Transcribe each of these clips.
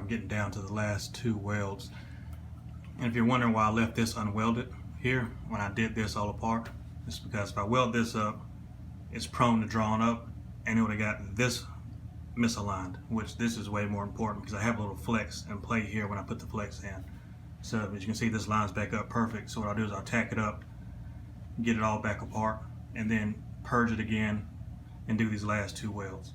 I'm getting down to the last 2 welds. And if you're wondering why I left this unwelded here when I did this all apart, it's because if I weld this up, it's prone to drawing up, and it would have got this misaligned, which this is way more important because I have a little flex and play here when I put the flex in. So as you can see, this lines back up perfect. So what I'll do is I'll tack it up, get it all back apart, and then purge it again and do these last 2 welds.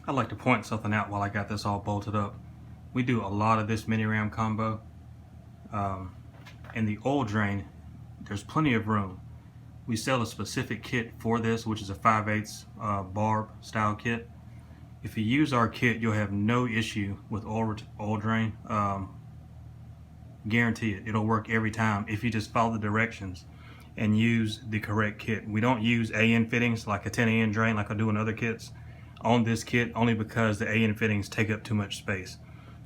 I'd like to point something out while I got this all bolted up. We do a lot of this mini ram combo. In the oil drain, there's plenty of room. We sell a specific kit for this, which is a 5/8 barb style kit. If you use our kit, you'll have no issue with oil drain. Guarantee it. It'll work every time if you just follow the directions and use the correct kit. We don't use AN fittings like a 10 AN drain like I do in other kits on this kit, only because the AN fittings take up too much space.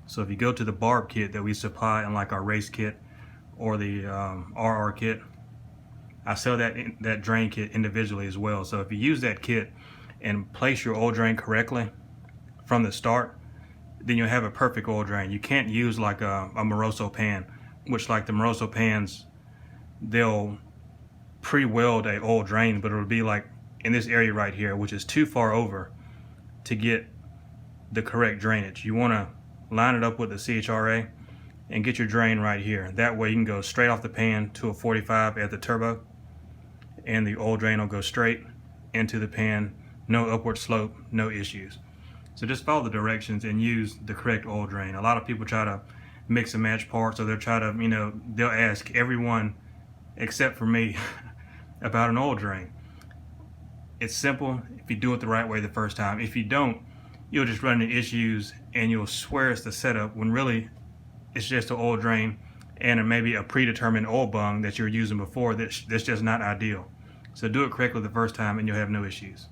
So if you go to the barb kit that we supply in like our race kit or the RR kit, I sell that drain kit individually as well. So if you use that kit and place your oil drain correctly from the start, then you'll have a perfect oil drain. You can't use like a Moroso pan, which like the Moroso pans, they'll pre-weld a oil drain, but it'll be like in this area right here, which is too far over to get the correct drainage. You want to line it up with the CHRA and get your drain right here. That way you can go straight off the pan to a 45 at the turbo, and the oil drain will go straight into the pan, no upward slope, no issues. So just follow the directions and use the correct oil drain. A lot of people try to mix and match parts, or they'll try to, they'll ask everyone except for me about an oil drain. It's simple if you do it the right way the first time. If you don't, you'll just run into issues and you'll swear it's the setup when really it's just an oil drain and maybe a predetermined oil bung that you're using before that's just not ideal. So do it correctly the first time and you'll have no issues.